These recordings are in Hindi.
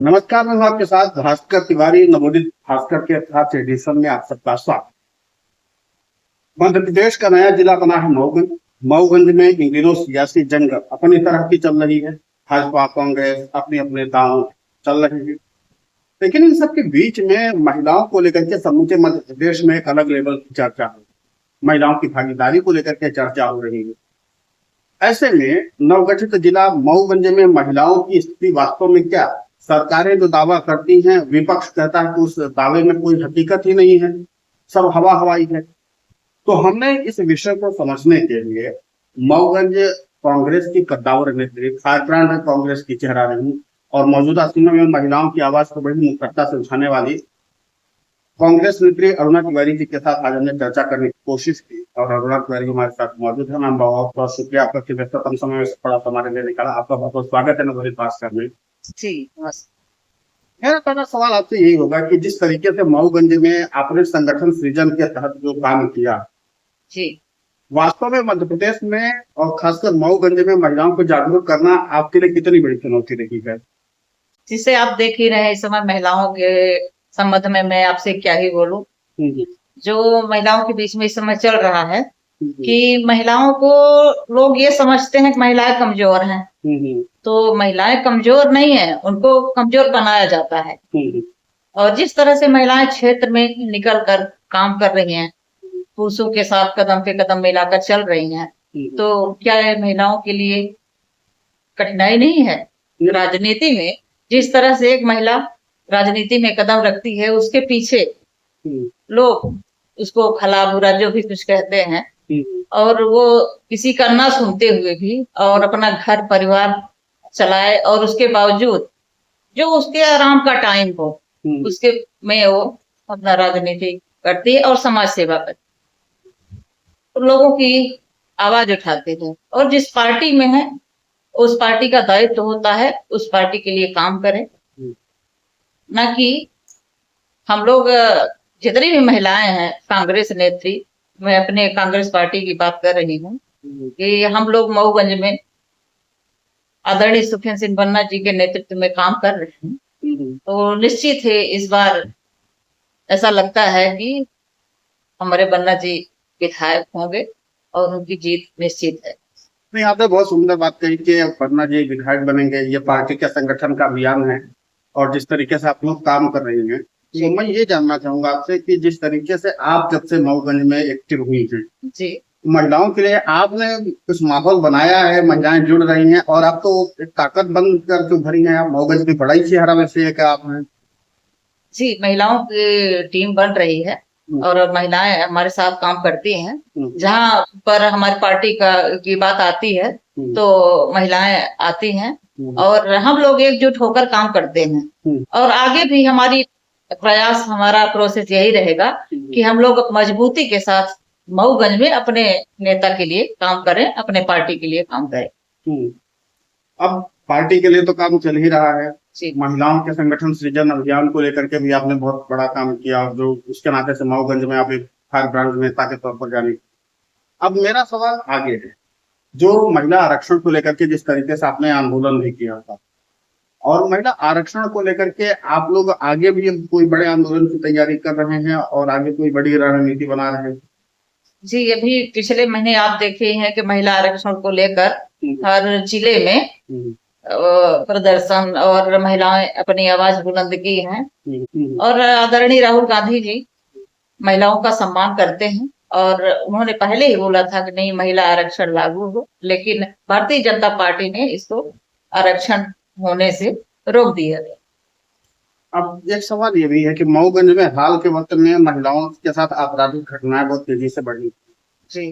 नमस्कार। मैं हूं आपके साथ भास्कर तिवारी। नवोदित भास्कर के खास एडिशन में आप सबका स्वागत। मध्य प्रदेश का नया जिला बना है मऊगंज। मऊगंज में इन दिनों सियासी जंग अपनी तरह की चल रही है। भाजपा कांग्रेस अपने अपने दांव चल रहे हैं, लेकिन इन सबके बीच में महिलाओं को लेकर के समूचे मध्य प्रदेश में एक अलग लेवल की चर्चा है। महिलाओं की भागीदारी को लेकर के चर्चा हो रही है। ऐसे में नवगठित जिला मऊगंज में महिलाओं की स्थिति वास्तव में क्या? सरकारें जो दावा करती हैं, विपक्ष कहता है कि उस दावे में कोई हकीकत ही नहीं है, सब हवा हवाई है। तो हमने इस विषय को समझने के लिए मऊगंज कांग्रेस की कद्दावर नेत्री, फायरब्रांड है कांग्रेस की चेहरा रही और मौजूदा समय में महिलाओं की आवाज को बड़ी मुखरता से उठाने वाली कांग्रेस नेत्री अरुणा तिवारी जी के साथ आज हमने चर्चा करने की कोशिश की और अरुणा तिवारी हमारे साथ मौजूद है। मैम, बहुत बहुत शुक्रिया आपका कि व्यस्ततम समय में थोड़ा हमारे लिए निकाला। आपका बहुत बहुत स्वागत है नवोदित भास्कर में। जी। मेरा पहला सवाल आपसे यही होगा कि जिस तरीके से मऊगंज में आपने संगठन सृजन के तहत जो काम किया, जी। वास्तव में मध्य प्रदेश में और खासकर मऊगंज में महिलाओं को जागरूक करना आपके लिए कितनी बड़ी चुनौती रही है? जिसे आप देख ही रहे हैं इस समय महिलाओं के संबंध में मैं आपसे क्या ही बोलूं। जो महिलाओं के बीच में इस समय चल रहा है कि महिलाओं को लोग ये समझते हैं कि महिलाएं कमजोर हैं, तो महिलाएं कमजोर नहीं है, उनको कमजोर बनाया जाता है। और जिस तरह से महिलाएं क्षेत्र में निकल कर काम कर रही हैं, पुरुषों के साथ कदम पे कदम मिलाकर चल रही हैं, तो क्या है महिलाओं के लिए कठिनाई नहीं है? राजनीति में जिस तरह से एक महिला राजनीति में कदम रखती है, उसके पीछे लोग उसको भला बुरा जो भी कुछ कहते हैं, और वो किसी का ना सुनते हुए भी और अपना घर परिवार चलाए, और उसके बावजूद जो उसके आराम का टाइम हो उसके में वो अपना राजनीति करती है और समाज सेवा करती है, लोगों की आवाज उठाते हैं। और जिस पार्टी में है उस पार्टी का दायित्व होता है उस पार्टी के लिए काम करें, ना कि हम लोग जितनी भी महिलाएं हैं कांग्रेस नेत्री, मैं अपने कांग्रेस पार्टी की बात कर रही हूँ कि हम लोग मऊगंज में आदरणीय सुखेंद्र सिंह बन्ना जी के नेतृत्व में काम कर रहे हैं। तो निश्चित है इस बार ऐसा लगता है कि हमारे बन्ना जी विधायक होंगे और उनकी जीत निश्चित है। नहीं, आपने बहुत सुंदर बात कही कि पन्ना जी विधायक बनेंगे। ये पार्टी के संगठन का अभियान है और जिस तरीके से आप लोग काम कर रही हैं, तो मैं ये जानना चाहूंगा आपसे कि जिस तरीके से आप जब से मऊगंज में एक्टिव हुई हैं जी, महिलाओं के लिए आपने कुछ माहौल बनाया है, महिलाएं जुड़ रही हैं और आप तो एक ताकत बन कर जो भरी हैं। आप मऊगंज की बड़ा ही चेहरा में से एक आप हैं। जी, महिलाओं की टीम बन रही है और महिलाएं हमारे साथ काम करती हैं। जहां पर हमारी पार्टी की बात आती है तो महिलाएं आती हैं और हम लोग एकजुट होकर काम करते हैं। और आगे भी हमारा प्रोसेस यही रहेगा कि हम लोग मजबूती के साथ मऊगंज में अपने नेता के लिए काम करें, अपने पार्टी के लिए काम करें। अब पार्टी के लिए तो काम चल ही रहा है, महिलाओं के संगठन सृजन अभियान को लेकर के भी आपने बहुत बड़ा काम किया और जो उसके नाते से मऊगंज में आप एक फायर ब्रांड नेता के तौर पर जानी। अब मेरा सवाल आगे है, जो महिला आरक्षण को लेकर के जिस तरीके से आपने आंदोलन भी किया था और महिला आरक्षण को लेकर के आप लोग आगे भी कोई बड़े आंदोलन की तैयारी कर रहे हैं और आगे कोई बड़ी रणनीति बना रहे हैं? जी, अभी पिछले महीने आप देखे हैं कि महिला आरक्षण को लेकर हर जिले में प्रदर्शन और महिलाएं अपनी आवाज बुलंद की हैं। और आदरणीय राहुल गांधी जी महिलाओं का सम्मान करते हैं और उन्होंने पहले ही बोला था कि नहीं महिला आरक्षण लागू हो, लेकिन भारतीय जनता पार्टी ने इसको आरक्षण होने से रोक दिया गया। अब एक सवाल ये भी है कि मऊगंज में हाल के वक्त में महिलाओं के साथ आपराधिक घटनाएं बहुत तेजी से बढ़ी। जी,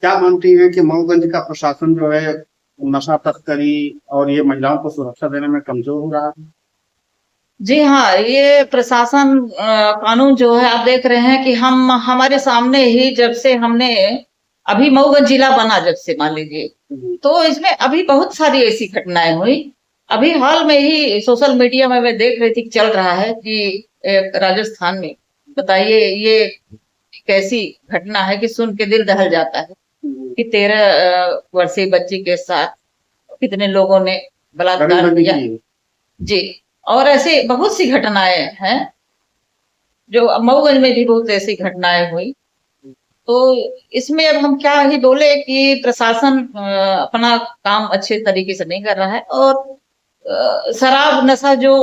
क्या मानती हैं कि मऊगंज का प्रशासन जो है नशा तस्करी और ये महिलाओं को सुरक्षा देने में कमजोर हो रहा है? जी हाँ, ये प्रशासन कानून जो है आप देख रहे हैं कि हमारे सामने ही जब से हमने अभी मऊगंज जिला बना, जब से मान लीजिए, तो इसमें अभी बहुत सारी ऐसी घटनाएं हुई। अभी हाल में ही सोशल मीडिया में मैं देख रही थी कि चल रहा है कि एक राजस्थान में, बताइए ये कैसी घटना है कि सुन के दिल दहल जाता है कि 13 वर्षीय बच्ची के साथ कितने लोगों ने बलात्कार किया। जी, और ऐसे बहुत सी घटनाएं हैं जो मऊगंज में भी बहुत ऐसी घटनाएं हुई। तो इसमें अब हम क्या ही बोले कि प्रशासन अपना काम अच्छे तरीके से नहीं कर रहा है। और शराब नशा जो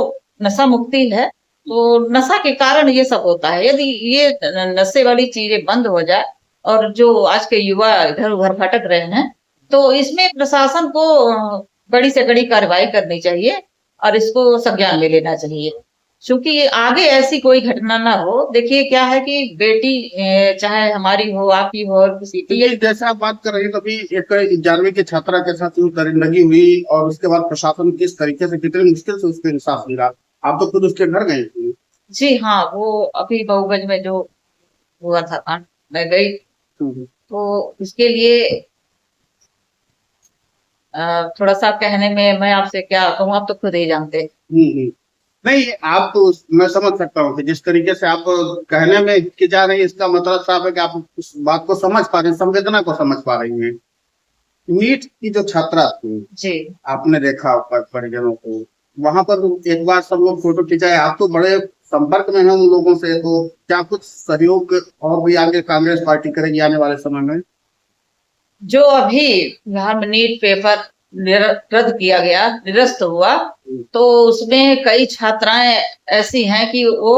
नशा मुक्ति है, तो नशा के कारण ये सब होता है। यदि ये नशे वाली चीजें बंद हो जाए और जो आज के युवा इधर उधर भटक रहे हैं, तो इसमें प्रशासन को बड़ी से बड़ी कार्रवाई करनी चाहिए और इसको संज्ञान में लेना चाहिए, क्योंकि आगे ऐसी कोई घटना ना हो। देखिए क्या है कि बेटी चाहे हमारी हो, आपकी हो, और किसी तो की, ये जैसे आप बात कर रहे हैं, कभी एक 11वीं की छात्रा के साथ यूं लगी हुई और उसके बाद प्रशासन किस तरीके से, कितनी मुश्किल से उसको इंसाफ मिला। आप तो खुद उसके घर गए थे। जी हाँ, वो अभी मऊगंज में जो हुआ था कांड, मैं गई। तो इसके लिए थोड़ा सा कहने में मैं आपसे क्या कहूँ, आप तो खुद ही जानते हैं। नहीं, आप तो मैं समझ सकता हूँ कि जिस तरीके से आप कहने में की जा रही है, इसका मतलब साफ है कि आप उस बात को समझ पा रहे हैं, संवेदना को समझ पा रही हैं। नीट की जो छात्रा थी जी, आपने देखा होगा परिजनों को, वहां पर एक बार सब लोग फोटो खिंचाए, आप तो बड़े संपर्क में हैं उन लोगों से, तो क्या कुछ सहयोग और भी आगे कांग्रेस पार्टी करेगी आने वाले समय में? जो अभी बिहार में नीट पेपर रद्द किया गया, निरस्त हुआ, तो उसमें कई छात्राएं ऐसी हैं कि वो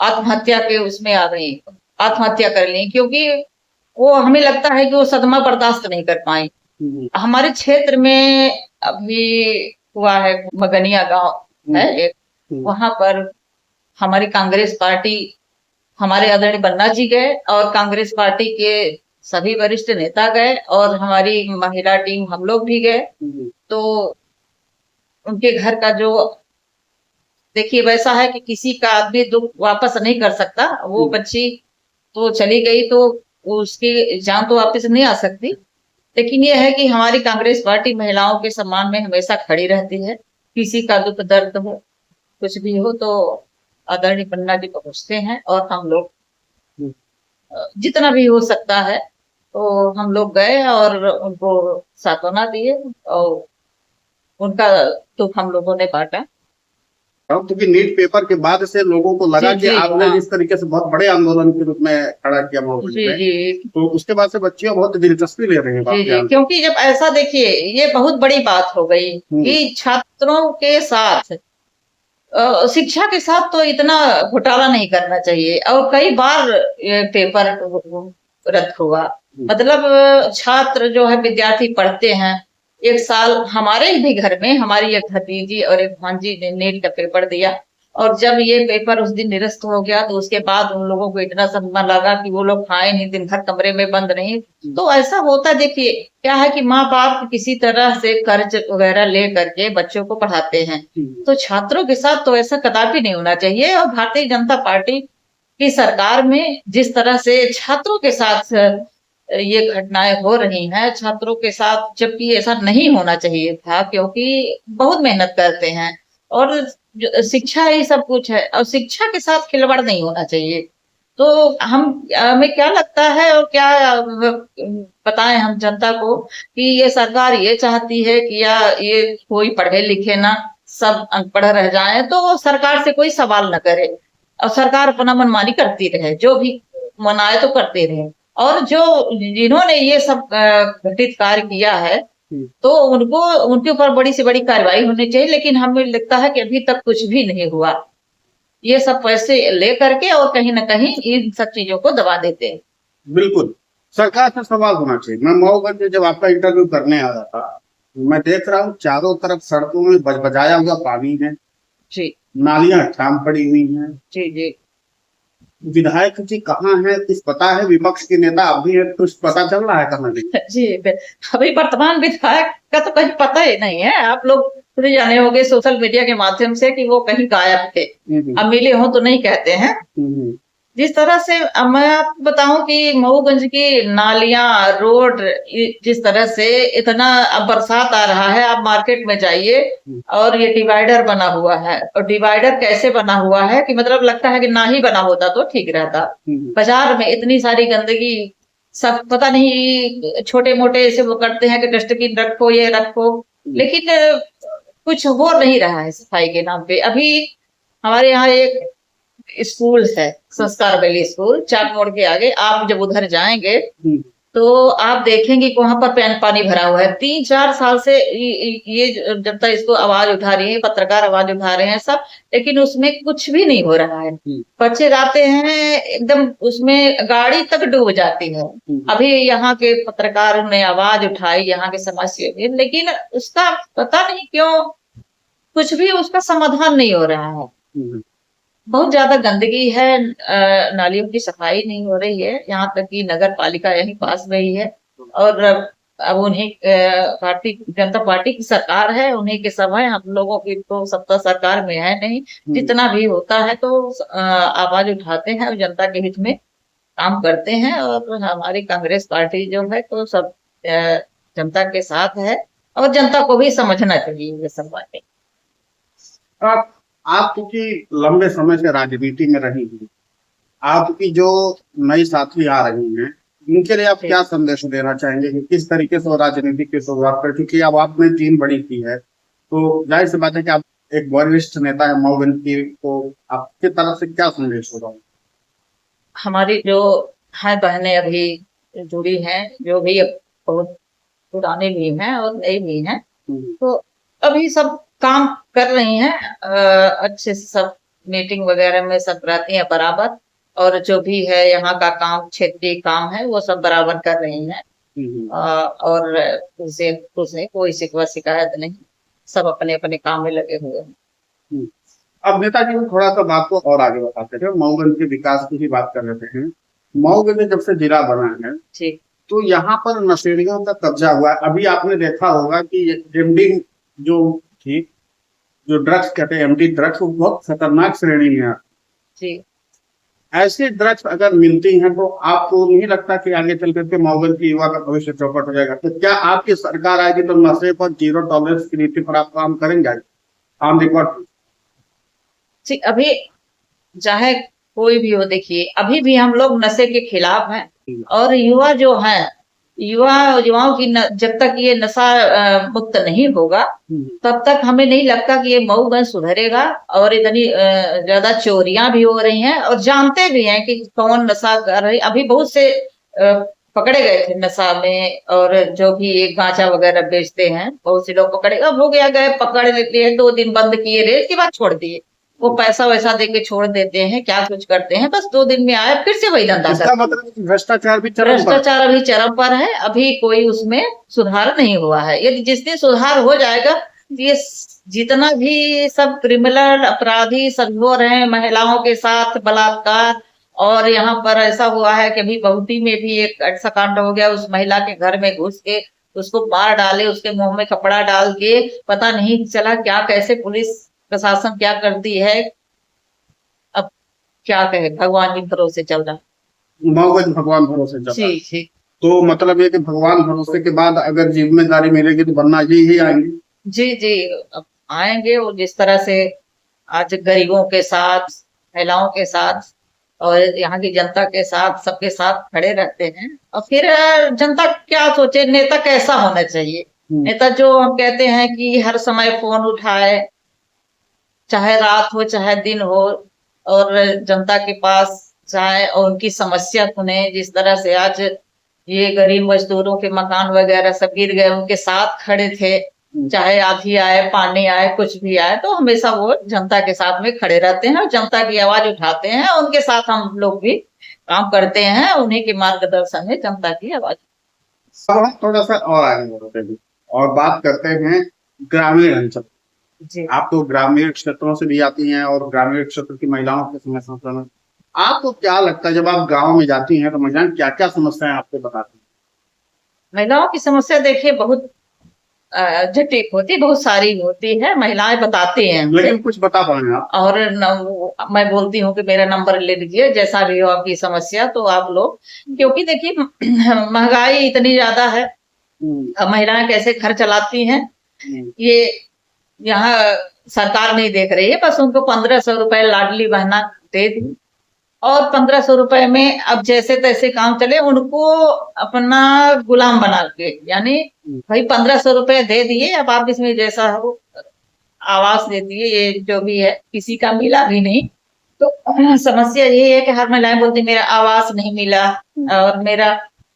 आत्महत्या के उसमें आ गई, आत्महत्या कर ली, क्योंकि वो हमें लगता है कि वो सदमा बर्दाश्त नहीं कर पाई। हमारे क्षेत्र में अभी हुआ है, मगनिया गांव है एक, वहां पर हमारी कांग्रेस पार्टी, हमारे आदरणीय बन्ना जी गए और कांग्रेस पार्टी के सभी वरिष्ठ नेता गए और हमारी महिला टीम, हम लोग भी गए। तो उनके घर का जो, देखिए वैसा है कि किसी का आदमी दुख वापस नहीं कर सकता। वो बच्ची तो चली गई, तो उसकी जान तो वापस नहीं आ सकती, लेकिन ये है कि हमारी कांग्रेस पार्टी महिलाओं के सम्मान में हमेशा खड़ी रहती है। किसी का दुख दर्द हो, कुछ भी हो, तो आदरणीय पन्ना जी पहुंचते हैं और हम लोग जितना भी हो सकता है तो हम लोग गए और उनको सांत्वना दिए और उनका दुख हम लोगों ने बांटा। क्योंकि नीट पेपर के बाद से लोगों को लगा कि आपने जिस तरीके से बहुत बड़े आंदोलन के रूप में खड़ा किया मऊगंज में, तो उसके बाद से बच्चियां बहुत दिलचस्पी ले रही हैं। क्योंकि जब ऐसा, देखिए ये बहुत बड़ी बात हो गई कि छात्रों के साथ, शिक्षा के साथ तो इतना घोटाला नहीं करना चाहिए। और कई बार पेपर रद्द हुआ, मतलब छात्र जो है, विद्यार्थी पढ़ते हैं। एक साल हमारे भी घर में हमारी एक भतीजी और एक भांजी ने नीट का पेपर दिया, और जब ये पेपर उस दिन निरस्त हो गया, तो उसके बाद उन लोगों को इतना सदमा लगा कि वो लोग खाए नहीं, दिन भर कमरे में बंद नहीं। तो ऐसा होता, देखिए क्या है कि माँ बाप किसी तरह से कर्ज वगैरह ले करके बच्चों को पढ़ाते हैं, तो छात्रों के साथ तो ऐसा कदापि नहीं होना चाहिए। और भारतीय जनता पार्टी की सरकार में जिस तरह से छात्रों के साथ ये घटनाएं हो रही हैं, छात्रों के साथ, जबकि ऐसा नहीं होना चाहिए था, क्योंकि बहुत मेहनत करते हैं और शिक्षा ही सब कुछ है, और शिक्षा के साथ खिलवाड़ नहीं होना चाहिए। तो हमें क्या लगता है और क्या बताएं हम जनता को कि ये सरकार ये चाहती है कि या ये कोई पढ़े लिखे ना, सब अनपढ़ रह जाए, तो सरकार से कोई सवाल न करे और सरकार अपना मनमानी करती रहे, जो भी मनाए तो करते रहे। और जो जिन्होंने ये सब घटित कार्य किया है, तो उनको, उनके ऊपर बड़ी से बड़ी कार्रवाई होनी चाहिए। लेकिन हमें लगता है कि अभी तक कुछ भी नहीं हुआ। ये सब पैसे ले करके और कहीं ना कहीं इन सब चीजों को दबा देते हैं। बिल्कुल, सरकार से सवाल होना चाहिए। मैं मऊगंज में जब आपका इंटरव्यू करने आया था, मैं देख रहा हूँ चारों तरफ सड़कों में बजबजाया हुआ पानी है जी, नालियां ठाम पड़ी हुई हैं। जी जी, विधायक जी कहाँ है, कुछ पता है? विपक्ष के नेता अभी है, कुछ पता चल रहा है कहाँ नहीं? जी, अभी वर्तमान विधायक का तो कहीं पता ही नहीं है। आप लोग खुद जाने होंगे सोशल मीडिया के माध्यम से कि वो कहीं गायब थे, अब मिले हो तो नहीं कहते हैं। जिस तरह से मैं आपको बताऊं कि मऊगंज की नालियां, रोड, जिस तरह से इतना, अब बरसात आ रहा है, आप मार्केट में जाइए और ये डिवाइडर बना हुआ है, और डिवाइडर कैसे बना हुआ है कि मतलब लगता है कि ना ही बना होता तो ठीक रहता। बाजार में इतनी सारी गंदगी, सब पता नहीं छोटे मोटे ऐसे वो करते हैं कि डस्टबिन रखो, ये रखो, लेकिन कुछ हो नहीं रहा है सफाई के नाम पे। अभी हमारे यहाँ एक स्कूल है, संस्कार वैली स्कूल, चाट मोड़ के आगे। आप जब उधर जाएंगे तो आप देखेंगे कि वहां पर पानी भरा हुआ है। 3-4 साल से ये जनता इसको आवाज उठा रही है, पत्रकार आवाज उठा रहे हैं सब, लेकिन उसमें कुछ भी नहीं हो रहा है। बच्चे जाते हैं एकदम, उसमें गाड़ी तक डूब जाती है। अभी यहाँ के पत्रकारों ने आवाज उठाई यहाँ के समस्या की, लेकिन उसका पता नहीं क्यों कुछ भी उसका समाधान नहीं हो रहा है। बहुत ज्यादा गंदगी है, नालियों की सफाई नहीं हो रही है, यहाँ तक कि नगर पालिका यहीं पास में ही है। और अब उन्हीं पार्टी, जनता पार्टी की सरकार है, उन्हीं के सब है। हम लोगों की तो सत्ता सरकार में है नहीं। जितना भी होता है तो आवाज उठाते हैं और जनता के हित में काम करते हैं। और हमारी कांग्रेस पार्टी जो है तो सब जनता के साथ है, और जनता को भी समझना चाहिए ये सब बातें। आप क्योंकि लंबे समय से राजनीति में रही हैं, आपकी जो नई साथी आ रही हैं, इनके लिए आप क्या संदेश देना चाहेंगे कि किस तरीके से राजनीति की शुरुआत कर, क्योंकि अब आपने टीम बड़ी की है तो जाहिर सी बात है कि आप एक वरिष्ठ नेता है मऊगंज की, तो आपकी तरफ से क्या संदेश होगा? हमारी जो है बहनें अभी जुड़ी हैं, जो भी बहुत पुरानी भी हैं और नई भी हैं, तो अभी सब काम कर रही हैं अच्छे से। सब मीटिंग वगैरह में सब रहती हैं बराबर, और जो भी है यहाँ का काम, क्षेत्रीय काम है, वो सब बराबर कर रही हैं। और उसे कोई शिकवा शिकायत नहीं, सब अपने अपने काम में लगे हुए हैं। अब नेताजी को थोड़ा सा बात को और आगे बताते थे, मऊगंज के विकास की ही बात कर रहे हैं। मऊगंज जब से जिला बना है ठीक, तो यहाँ पर नशेड़ियों का कब्जा हुआ है। अभी आपने देखा होगा कि एमडी जो थी, जो ड्रग्स कहते हैं एमडी ड्रग्स, वो बहुत खतरनाक श्रेणी में है। जी, ऐसे ड्रग्स अगर मिलती हैं तो आपको नहीं लगता कि आगे चल करके मऊगंज की युवा का भविष्य चौपट हो जाएगा? तो क्या आपकी सरकार आएगी तो नशे पर जीरो टॉलरेंस की नीति पर आप काम करेंगे ऑन रिकॉर्ड? ठीक। अभी चाहे कोई भी हो, देखिए अभी भी हम लोग नशे के खिलाफ हैं। और युवा जो है, युवाओं की जब तक ये नशा मुक्त नहीं होगा तब तक हमें नहीं लगता कि ये मऊगंज सुधरेगा। और इतनी ज्यादा चोरियां भी हो रही हैं, और जानते भी हैं कि कौन नशा कर रही। अभी बहुत से पकड़े गए थे नशा में, और जो भी ये गांजा वगैरह बेचते हैं बहुत से लोग पकड़े। अब हो गया, गए पकड़ लेते हैं, 2 दिन बंद किए रहे, इसके बाद छोड़ दिए। वो पैसा वैसा देके छोड़ देते हैं, क्या कुछ करते हैं, बस 2 दिन में आए फिर से वही धंधा करते हैं। मतलब भ्रष्टाचार भी चरम पर, भ्रष्टाचार अभी चरम पर है। अभी कोई उसमें सुधार नहीं हुआ है। यदि जिस दिन सुधार हो जाएगा, ये जितना भी सब क्रिमिनल अपराधी सब हो रहे हैं, महिलाओं के साथ बलात्कार, और यहाँ पर ऐसा हुआ है कि अभी बहुती में भी एक ऐसा कांड हो गया, उस महिला के घर में घुस के उसको मार डाले, उसके मुंह में कपड़ा डाल के, पता नहीं चला क्या, कैसे पुलिस प्रशासन क्या करती है। अब क्या कहे, भगवान के भरोसे चल रहा। मऊगंज भगवान भरोसे चल रहा। जी जी, तो मतलब ये कि भगवान भरोसे के बाद अगर जिम्मेदारी मिलेगी तो बनना ही आएंगे। जी जी, अब आएंगे। और जिस तरह से आज गरीबों के साथ, महिलाओं के साथ और यहाँ की जनता के साथ, सबके साथ खड़े रहते हैं। और फिर जनता क्या सोचे, नेता कैसा होना चाहिए। नेता जो हम कहते हैं कि हर समय फोन उठाए, चाहे रात हो चाहे दिन हो, और जनता के पास जाए और उनकी समस्या सुने। जिस तरह से आज ये गरीब मजदूरों के मकान वगैरह सब गिर गए, उनके साथ खड़े थे, चाहे आंधी आए, पानी आए, कुछ भी आए, तो हमेशा वो जनता के साथ में खड़े रहते हैं और जनता की आवाज उठाते हैं। उनके साथ हम लोग भी काम करते हैं, उन्हीं के मार्गदर्शन में जनता की आवाज। अब हम थोड़ा सा और आगे बढ़ते हैं और बात करते हैं ग्रामीण अंचल। आप तो ग्रामीण क्षेत्रों से भी आती हैं और ग्रामीण क्षेत्र की महिलाओं की समस्या में आपको क्या लगता है, जब आप गांव में जाती हैं तो महिलाएं क्या क्या समस्याएं आपको बताती हैं? महिलाओं की समस्या देखिए बहुत जटिल होती, बहुत सारी होती है, महिलाएं बताती हैं, लेकिन कुछ बता पाएंगे आप? और मैं बोलती हूँ कि मेरा नंबर ले लीजिए, जैसा भी हो आपकी समस्या तो आप लोग, क्योंकि देखिए महंगाई इतनी ज्यादा है, अब महिलाएं कैसे घर चलाती हैं ये यहाँ सरकार नहीं देख रही है। बस उनको 1500 रुपए लाडली बहना दे दी, और 1500 रुपए में अब जैसे तैसे काम चले, उनको अपना गुलाम बना के, यानी भाई 1500 रुपए दे दिए, अब आप इसमें जैसा हो आवास देती है, ये जो भी है किसी का मिला भी नहीं। तो समस्या ये है कि हर महिलाएं बोलती मेरा आवास नहीं मिला और मेरा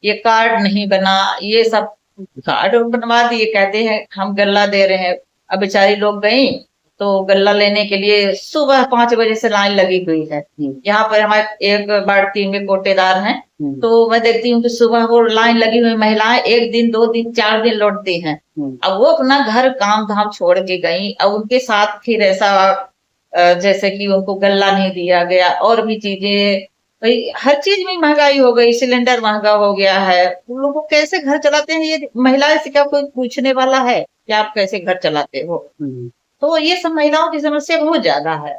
ये कार्ड नहीं बना, ये सब कार्ड बनवा दिए, कहते हैं हम गल्ला दे रहे हैं। अब बेचारी लोग गई तो गल्ला लेने के लिए सुबह 5 बजे से लाइन लगी हुई है। यहाँ पर हमारे एक बाड़ती में कोटेदार हैं, तो मैं देखती हूँ कि सुबह वो लाइन लगी हुई महिलाएं 1 दिन 2 दिन 4 दिन लौटती हैं। अब वो अपना घर काम धाम छोड़ के गई, अब उनके साथ फिर ऐसा जैसे कि उनको गल्ला नहीं दिया गया और भी चीजें, भाई हर चीज में महंगाई हो गई, सिलेंडर महंगा हो गया है। उन लोगों को कैसे घर चलाते हैं, ये महिलाएं से क्या कोई पूछने वाला है कि आप कैसे घर चलाते हो? तो ये सब महिलाओं की समस्या बहुत ज्यादा है।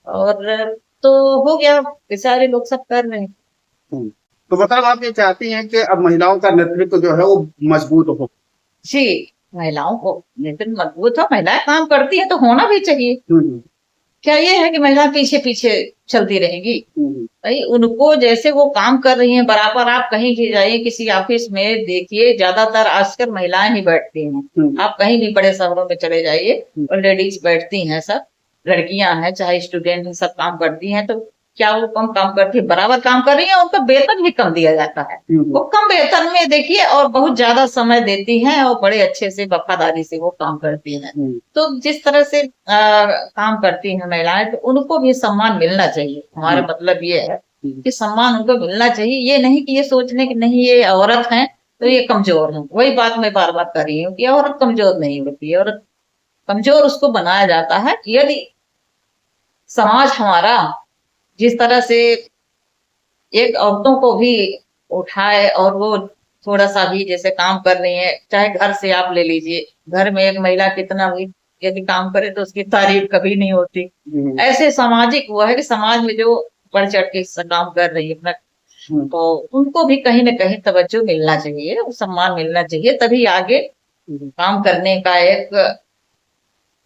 और तो हो गया, बेचारे लोग सब कर रहे हैं। तो मतलब आप ये चाहती हैं कि अब महिलाओं का नेतृत्व जो है वो मजबूत हो? जी, महिलाओं को नेतृत्व मजबूत हो, महिलाएं काम करती है तो होना भी चाहिए। क्या ये है कि महिला पीछे पीछे चलती रहेंगी? भाई उनको जैसे वो काम कर रही हैं बराबर, आप कहीं भी जाइए किसी ऑफिस में देखिए, ज्यादातर आजकल महिलाएं ही बैठती हैं। आप कहीं भी बड़े शहरों में चले जाइए और लेडीज बैठती हैं, सब लड़कियां हैं चाहे स्टूडेंट हैं, सब काम करती हैं। तो क्या वो कम काम करती है? बराबर काम कर रही है, उनका वेतन भी कम दिया जाता है। वो कम वेतन में देखिए और बहुत ज्यादा समय देती हैं और बड़े अच्छे से वफादारी से वो काम करती हैं। तो जिस तरह से काम करती हैं महिलाएं, तो उनको भी सम्मान मिलना चाहिए। हमारा मतलब ये है कि सम्मान उनको मिलना चाहिए, ये नहीं कि ये सोचने की नहीं ये औरत है तो ये कमजोर है। वही बात मैं बार बार कर रही हूँ कि औरत कमजोर नहीं होती है, औरत कमजोर उसको बनाया जाता है यदि समाज हमारा जिस तरह से एक औरतों को भी उठाए और वो थोड़ा सा भी जैसे काम कर रही है, चाहे घर से आप ले लीजिए, घर में एक महिला कितना भी यदि काम करे तो उसकी तारीफ कभी नहीं होती। ऐसे सामाजिक वो है कि समाज में जो बढ़ चढ़ के काम कर रही है अपना, तो उनको भी कहीं ना कहीं तवज्जो मिलना चाहिए, सम्मान मिलना चाहिए, तभी आगे काम करने का एक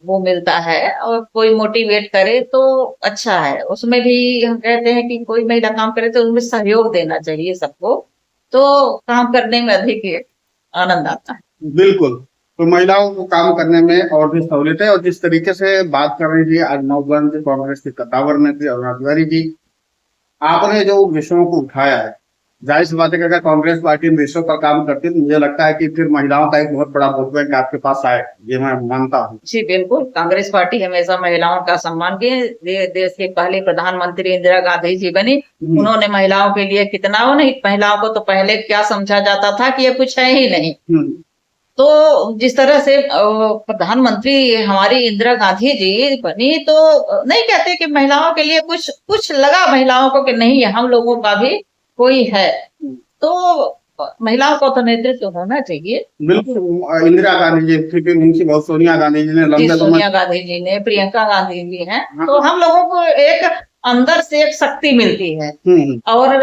वो मिलता है। और कोई मोटिवेट करे तो अच्छा है, उसमें भी हम कहते हैं कि कोई महिला काम करे तो उनमें सहयोग देना चाहिए सबको, तो काम करने में अधिक आनंद आता है। बिल्कुल, तो महिलाओं को काम करने में और भी सहूलियत है। और जिस तरीके से बात कर रही थी आज नवगंज कांग्रेस के कद्दावर नेत्री अरुणा तिवारी जी, आपने जो विषयों को उठाया है, जाहिर सी बात है कि अगर कांग्रेस पार्टी विषयों पर काम करती है तो मुझे लगता है कि फिर महिलाओं का एक बहुत बड़ा वोट बैंक आपके पास आए, ये मैं मानता हूँ। जी बिल्कुल, कांग्रेस पार्टी हमेशा महिलाओं का सम्मान की। देश के पहले प्रधानमंत्री इंदिरा गांधी जी बनी, उन्होंने महिलाओं के लिए कितना, वो नहीं, महिलाओं को तो पहले क्या समझा जाता था कि ये कुछ है ही नहीं। तो जिस तरह से प्रधानमंत्री हमारी इंदिरा गांधी जी बनी, तो नहीं कहते कि महिलाओं के लिए कुछ लगा महिलाओं को कि नहीं हम लोगों का भी कोई है, तो महिलाओं को तो नेतृत्व होना चाहिए। बिल्कुल, इंदिरा गांधी जी थी, उनकी बहुत सोनिया गांधी जी ने, सोनिया गांधी जी ने, प्रियंका गांधी जी हैं। तो हम लोगों को एक अंदर से एक शक्ति मिलती है। और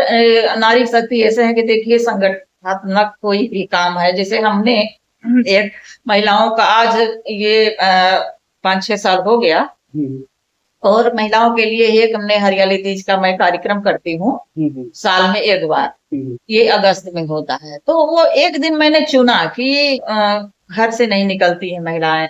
नारी शक्ति ऐसे है कि देखिए संगठनात्मक कोई भी काम है, जैसे हमने एक महिलाओं का आज ये 5-6 साल हो गया, और महिलाओं के लिए एक हमने हरियाली तीज का मैं कार्यक्रम करती हूँ साल में एक बार, ये अगस्त में होता है। तो वो एक दिन मैंने चुना कि घर से नहीं निकलती है महिलाएं,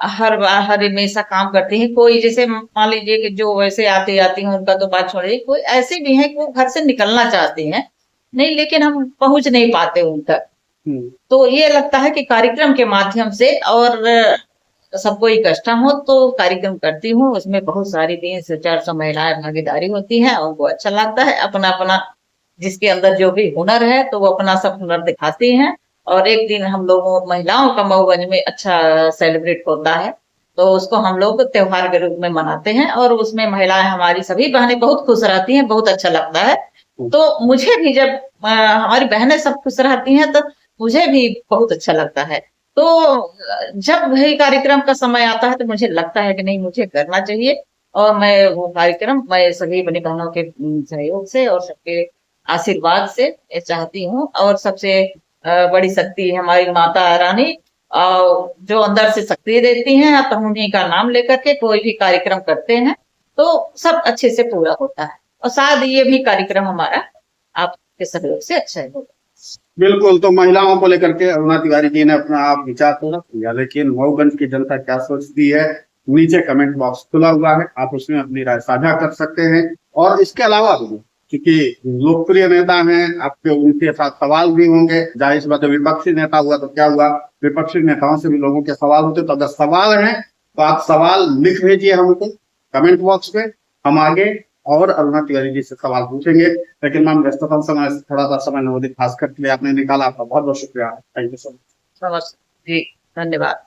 हर बार हर हमेशा काम करती हैं। कोई जैसे मान लीजिए कि जो वैसे आती जाती हैं उनका तो बात छोड़िए, कोई ऐसे भी है कि वो घर से निकलना चाहती हैं नहीं, लेकिन हम पहुंच नहीं पाते उन तक। तो ये लगता है कि कार्यक्रम के माध्यम से और सबको इकट्ठा हो तो कार्यक्रम करती हूँ, उसमें बहुत सारी 300-400 महिलाएं भागीदारी होती हैं, उनको अच्छा लगता है। अपना अपना जिसके अंदर जो भी हुनर है तो वो अपना सब हुनर दिखाती हैं। और एक दिन हम लोगों महिलाओं का मऊगंज में अच्छा सेलिब्रेट होता है, तो उसको हम लोग त्योहार के रूप में मनाते हैं, और उसमें महिलाएं हमारी सभी बहनें बहुत खुश रहती हैं, बहुत अच्छा लगता है। तो मुझे भी जब हमारी बहनें सब खुश रहती हैं तो मुझे भी बहुत अच्छा लगता है। तो जब वही कार्यक्रम का समय आता है तो मुझे लगता है कि नहीं मुझे करना चाहिए, और मैं वो कार्यक्रम मैं सभी बड़ी बहनों के सहयोग से और सबके आशीर्वाद से चाहती हूँ। और सबसे बड़ी शक्ति हमारी माता रानी, जो अंदर से शक्ति देती हैं, तो उन्हीं का नाम लेकर के कोई भी कार्यक्रम करते हैं तो सब अच्छे से पूरा होता है। और शायद ये भी कार्यक्रम हमारा आपके सहयोग से अच्छा होगा। बिल्कुल, तो महिलाओं को लेकर के अरुणा तिवारी जी ने अपना आप विचार तो रख दिया, लेकिन मऊगंज की जनता क्या सोचती है, नीचे कमेंट बॉक्स खुला हुआ है, आप उसमें अपनी राय साझा कर सकते हैं। और इसके अलावा भी, क्योंकि लोकप्रिय नेता हैं, आपके उनके साथ सवाल भी होंगे, जाहिर सी बात है, विपक्षी नेता हुआ तो क्या हुआ, विपक्षी नेताओं से भी लोगों के सवाल होते, तो अगर सवाल हैं तो आप सवाल लिख भेजिए हमको कमेंट बॉक्स पे, हम आगे और अरुणा तिवारी जी से सवाल पूछेंगे। लेकिन मैम, व्यस्ततम समय से थोड़ा सा समय नवोदित भास्कर के लिए आपने निकाला, आपका बहुत बहुत शुक्रिया। Thank you so much. समझ जी, धन्यवाद।